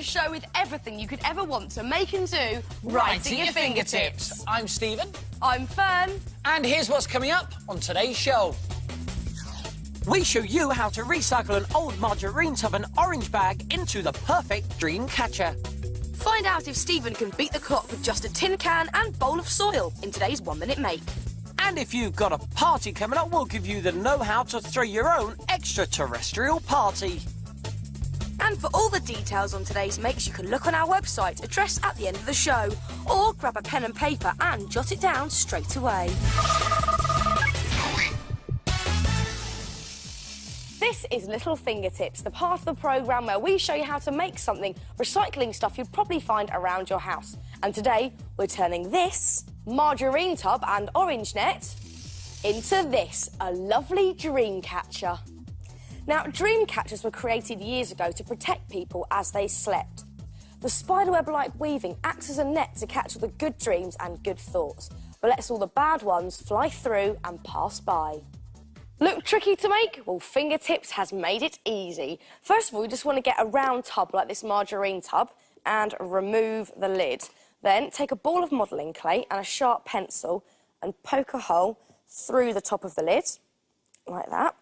Show with everything you could ever want to make and do right at your fingertips. I'm Stephen. I'm Fearne. And here's what's coming up on today's show. We show you how to recycle an old margarine tub and orange bag into the perfect dream catcher. Find out if Stephen can beat the clock with just a tin can and bowl of soil in today's 1 Minute Make. And if you've got a party coming up, we'll give you the know-how to throw your own extraterrestrial party. And for all the details on today's makes, you can look on our website, addressed at the end of the show, or grab a pen and paper and jot it down straight away. This is Little Fingertips, the part of the programme where we show you how to make something, recycling stuff you'd probably find around your house. And today, we're turning this margarine tub and orange net into this, a lovely dream catcher. Now, dream catchers were created years ago to protect people as they slept. The spiderweb-like weaving acts as a net to catch all the good dreams and good thoughts, but lets all the bad ones fly through and pass by. Look tricky to make? Well, Fingertips has made it easy. First of all, you just want to get a round tub like this margarine tub and remove the lid. Then take a ball of modelling clay and a sharp pencil and poke a hole through the top of the lid, like that.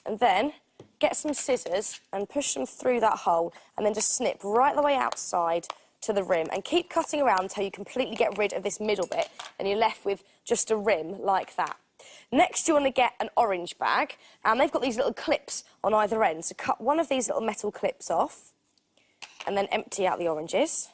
And then get some scissors and push them through that hole and then just snip right the way outside to the rim and keep cutting around until you completely get rid of this middle bit and you're left with just a rim like that. Next, you want to get an orange bag, and they've got these little clips on either end, so cut one of these little metal clips off and then empty out the oranges.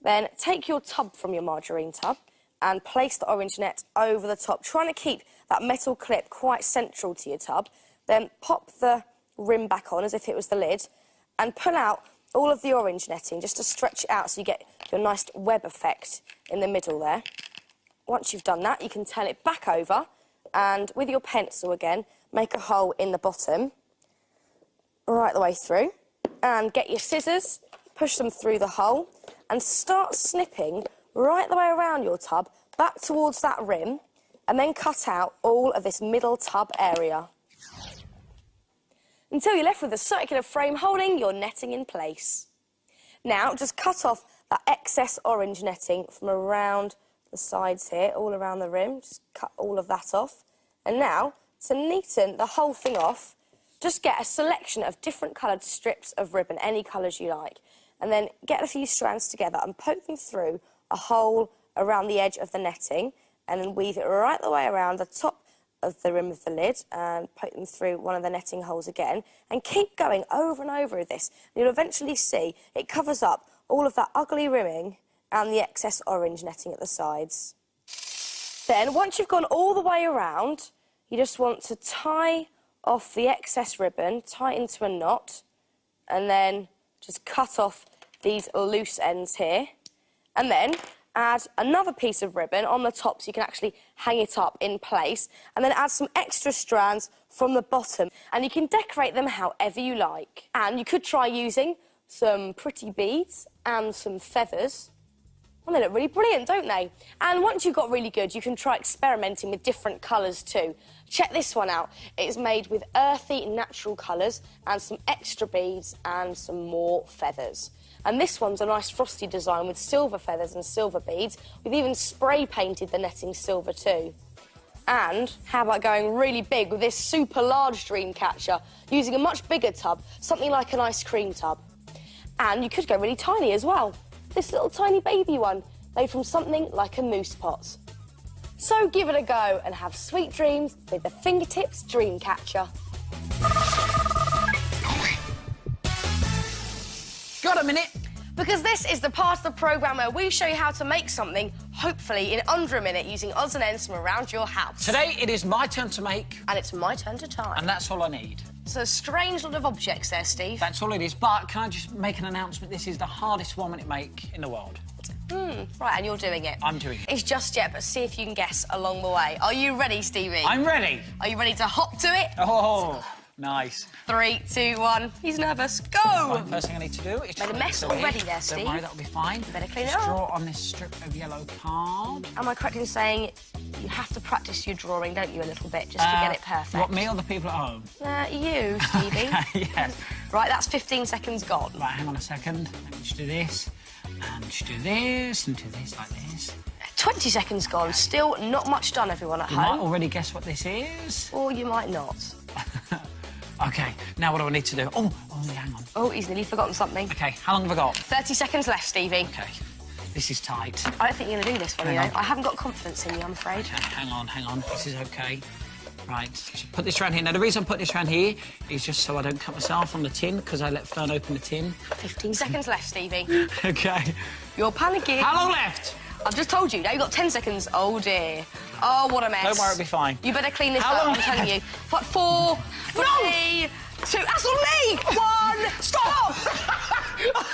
Then take your tub from your margarine tub and place the orange net over the top, trying to keep that metal clip quite central to your tub. Then pop the rim back on as if it was the lid and pull out all of the orange netting just to stretch it out so you get your nice web effect in the middle there. Once you've done that, you can turn it back over and with your pencil again, make a hole in the bottom right the way through and get your scissors, push them through the hole and start snipping right the way around your tub back towards that rim and then cut out all of this middle tub area, until you're left with a circular frame holding your netting in place. Now, just cut off that excess orange netting from around the sides here, all around the rim. Just cut all of that off. And now, to neaten the whole thing off, just get a selection of different coloured strips of ribbon, any colours you like, and then get a few strands together and poke them through a hole around the edge of the netting, and then weave it right the way around the top of the rim of the lid and poke them through one of the netting holes again and keep going over and over with this. And you'll eventually see it covers up all of that ugly rimming and the excess orange netting at the sides. Then, once you've gone all the way around, you just want to tie off the excess ribbon, tie it into a knot, and then just cut off these loose ends here. And then add another piece of ribbon on the top so you can actually hang it up in place, and then add some extra strands from the bottom, and you can decorate them however you like. And you could try using some pretty beads and some feathers. And they look really brilliant, don't they? And once you've got really good, you can try experimenting with different colours too. Check this one out. It's made with earthy, natural colours and some extra beads and some more feathers. And this one's a nice frosty design with silver feathers and silver beads. We've even spray painted the netting silver too. And how about going really big with this super large dream catcher, using a much bigger tub, something like an ice cream tub. And you could go really tiny as well. This little tiny baby one, made from something like a moose pot. So give it a go and have sweet dreams with the Fingertips Dream Catcher. Got a minute? Because this is the part of the programme where we show you how to make something, hopefully in under a minute, using odds and ends from around your house. Today, it is my turn to make. And it's my turn to tie. And that's all I need. It's a strange lot of objects there, Steve. That's all it is. But can I just make an announcement? This is the hardest 1 minute make in the world. Right, and you're doing it. I'm doing it. It's just yet, but see if you can guess along the way. Are you ready, Stevie? I'm ready. Are you ready to hop to it? Oh, nice. 3, 2, 1. He's nervous. Go! Right, first thing I need to do is... Made a mess already there, Steve. Don't worry, that'll be fine. You better clean it Just up. draw on this strip of yellow card. Am I correct in saying you have to practice your drawing, don't you, a little bit, just to get it perfect? What, me or the people at home? You, Stevie. Yes. Right, that's 15 seconds gone. Right, hang on a second. Let me just do this. And just do this, and do this like this. 20 seconds gone. Still not much done, everyone at You home. might already guess what this is. Or you might not. OK, now what do I need to do? Oh, hang on. Oh, he's nearly forgotten something. OK, how long have I got? 30 seconds left, Stevie. OK, this is tight. I don't think you're going to do this one, you know. Hang on. I haven't got confidence in you, I'm afraid. OK, hang on. This is OK. Right, just put this around here. Now, the reason I'm putting this around here is just so I don't cut myself on the tin, because I let Fearne open the tin. 15 seconds left, Stevie. OK. You're panicking. How long left? I've just told you. Now you've got 10 seconds. Oh, dear. Oh, what a mess. Don't worry, it'll be fine. You better clean this How up, long I'm telling you. 4, 3, 2... That's on me! 1... Stop!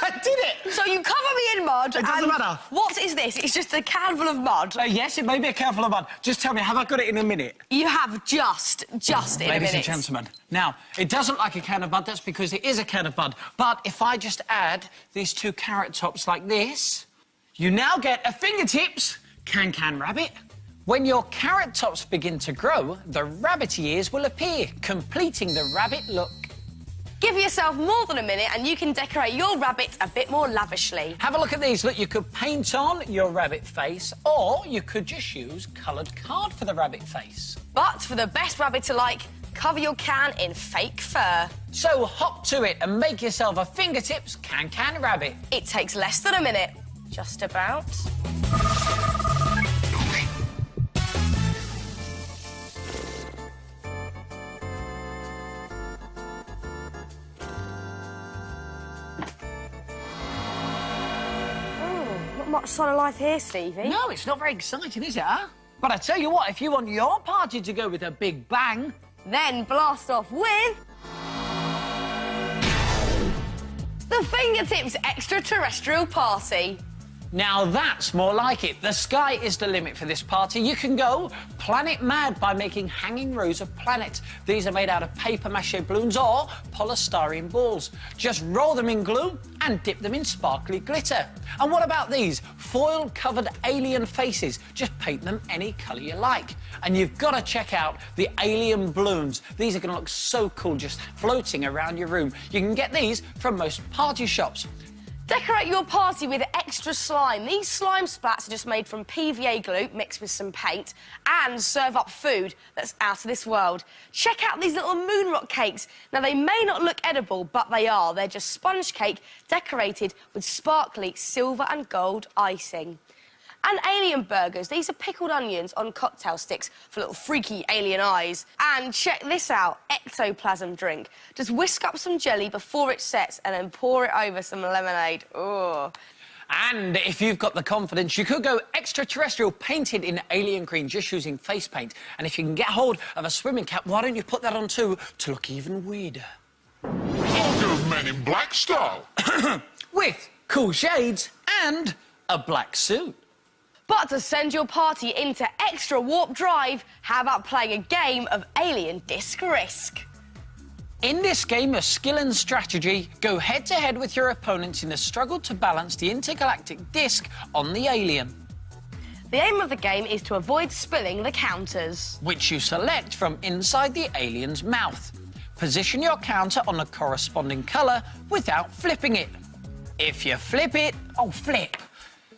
I did it! So you cover me in mud. It doesn't matter. What is this? It's just a can full of mud. Yes, it may be a can full of mud. Just tell me, have I got it in a minute? You have just in a minute. Ladies and gentlemen, now, it doesn't look like a can of mud, that's because it is a can of mud. But if I just add these 2 carrot tops like this, you now get a fingertips can rabbit. When your carrot tops begin to grow, the rabbit ears will appear, completing the rabbit look. Give yourself more than a minute and you can decorate your rabbit a bit more lavishly. Have a look at these. Look, you could paint on your rabbit face, or you could just use coloured card for the rabbit face. But for the best rabbit alike, cover your can in fake fur. So hop to it and make yourself a fingertips can rabbit. It takes less than a minute. Just about. Not much sign of life here, Stevie. No, it's not very exciting, is it, huh? But I tell you what, if you want your party to go with a big bang... Then blast off with... the Fingertips Extraterrestrial Party. Now that's more like it. The sky is the limit for this party. You can go planet mad by making hanging rows of planets. These are made out of paper mache balloons or polystyrene balls. Just roll them in glue and dip them in sparkly glitter. And what about these foil-covered alien faces? Just paint them any colour you like. And you've got to check out the alien balloons. These are going to look so cool just floating around your room. You can get these from most party shops. Decorate your party with extra slime. These slime splats are just made from PVA glue mixed with some paint and serve up food that's out of this world. Check out these little moon rock cakes. Now, they may not look edible, but they are. They're just sponge cake decorated with sparkly silver and gold icing. And alien burgers. These are pickled onions on cocktail sticks for little freaky alien eyes. And check this out, ectoplasm drink. Just whisk up some jelly before it sets and then pour it over some lemonade. Ooh. And if you've got the confidence, you could go extraterrestrial painted in alien green just using face paint. And if you can get hold of a swimming cap, why don't you put that on too to look even weirder? I'll go Men in Black style. With cool shades and a black suit. But to send your party into extra warp drive, how about playing a game of Alien Disc Risk? In this game of skill and strategy, go head-to-head with your opponents in the struggle to balance the intergalactic disc on the alien. The aim of the game is to avoid spilling the counters, which you select from inside the alien's mouth. Position your counter on the corresponding colour without flipping it. If you flip it,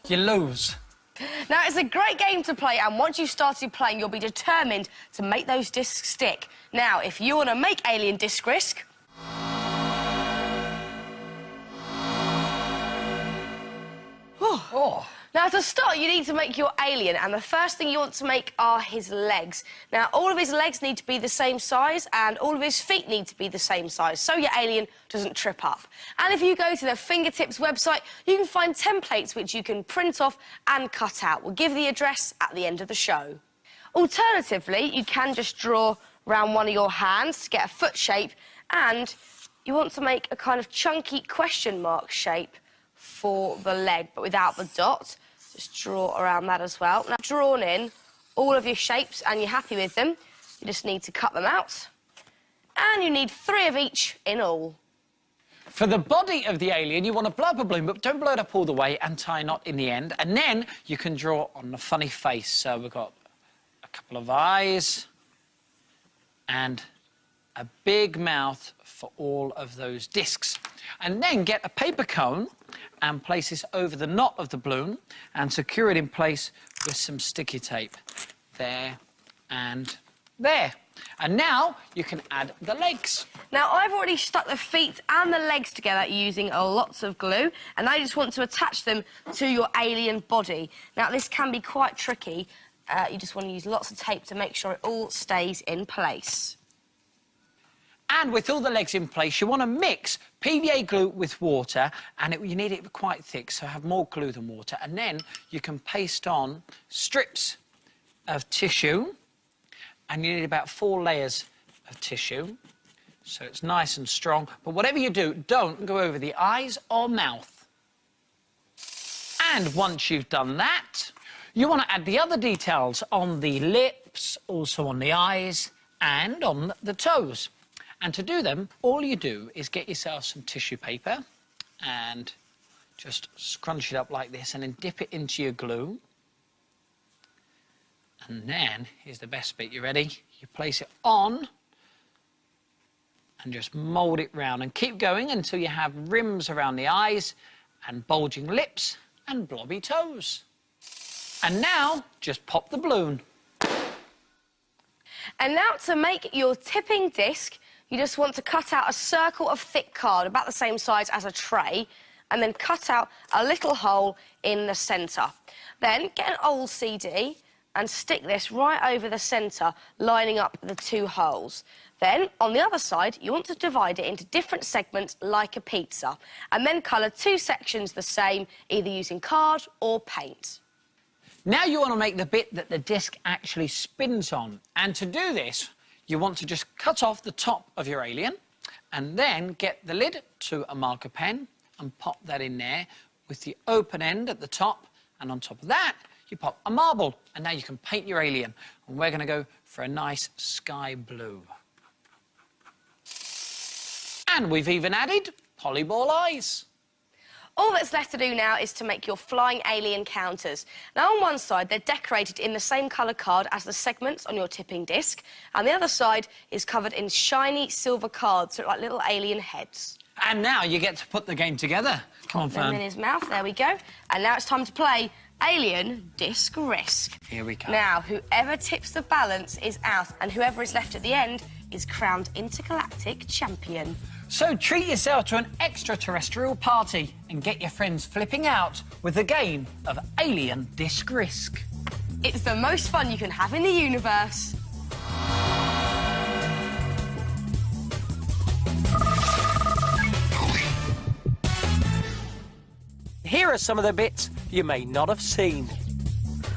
you lose. Now, it's a great game to play, and once you've started playing, you'll be determined to make those discs stick. Now, if you want to make Alien Disc Risk... Now, to start, you need to make your alien, and the first thing you want to make are his legs. Now, all of his legs need to be the same size, and all of his feet need to be the same size, so your alien doesn't trip up. And if you go to the Fingertips website, you can find templates which you can print off and cut out. We'll give the address at the end of the show. Alternatively, you can just draw around one of your hands to get a foot shape, and you want to make a kind of chunky question mark shape for the leg, but without the dot. Just draw around that as well. Now, drawn in all of your shapes and you're happy with them, you just need to cut them out. And you need 3 of each in all. For the body of the alien, you want to blow up a balloon, but don't blow it up all the way and tie a knot in the end. And then you can draw on the funny face. So we've got a couple of eyes and a big mouth for all of those discs. And then get a paper cone and place this over the knot of the balloon and secure it in place with some sticky tape. There and there. And now you can add the legs. Now, I've already stuck the feet and the legs together using lots of glue, and I just want to attach them to your alien body. Now, this can be quite tricky. You just want to use lots of tape to make sure it all stays in place. And with all the legs in place, you want to mix PVA glue with water, and you need it quite thick, so have more glue than water. And then you can paste on strips of tissue, and you need about 4 layers of tissue, so it's nice and strong. But whatever you do, don't go over the eyes or mouth. And once you've done that, you want to add the other details on the lips, also on the eyes, and on the toes. And to do them, all you do is get yourself some tissue paper and just scrunch it up like this and then dip it into your glue. And then, here's the best bit, you ready? You place it on and just mould it round and keep going until you have rims around the eyes and bulging lips and blobby toes. And now, just pop the balloon. And now to make your tipping disc, you just want to cut out a circle of thick card, about the same size as a tray, and then cut out a little hole in the centre. Then get an old CD and stick this right over the centre, lining up the 2 holes. Then, on the other side, you want to divide it into different segments like a pizza, and then colour 2 sections the same, either using card or paint. Now you want to make the bit that the disc actually spins on, and to do this, you want to just cut off the top of your alien and then get the lid to a marker pen and pop that in there with the open end at the top, and on top of that, you pop a marble, and now you can paint your alien. And we're going to go for a nice sky blue. And we've even added polyball eyes. All that's left to do now is to make your flying alien counters. Now, on one side, they're decorated in the same colour card as the segments on your tipping disc, and the other side is covered in shiny silver cards, so like little alien heads. And now you get to put the game together. Come on, Fearne. And in his mouth, there we go. And now it's time to play Alien Disc Risk. Here we go. Now, whoever tips the balance is out, and whoever is left at the end is crowned intergalactic champion. So treat yourself to an extraterrestrial party and get your friends flipping out with the game of Alien Disc Risk. It's the most fun you can have in the universe. Here are some of the bits you may not have seen.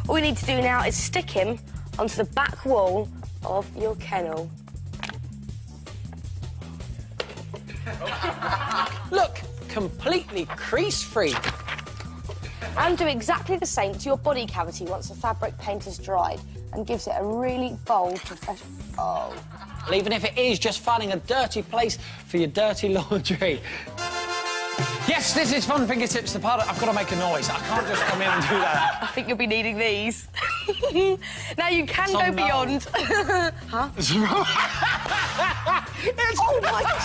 All we need to do now is stick him onto the back wall of your kennel. Look, completely crease-free. And do exactly the same to your body cavity once the fabric paint is dried, and gives it a really bold, professional... Oh. Well, even if it is just finding a dirty place for your dirty laundry. Yes, this is Fun Fingertips, the part of... I've got to make a noise. I can't just come in and do that. I think you'll be needing these. Now, you can go beyond... Huh? Oh, my God!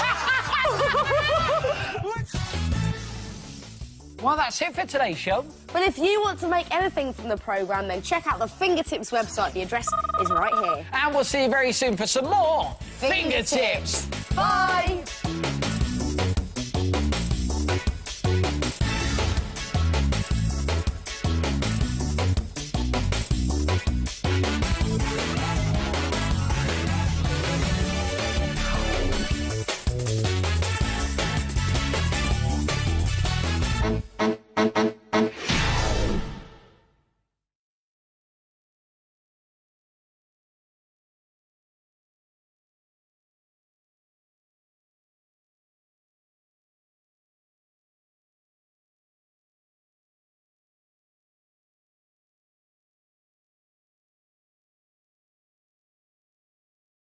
Well, that's it for today's show. But if you want to make anything from the programme, then check out the Fingertips website. The address is right here. And we'll see you very soon for some more Fingertips. Bye!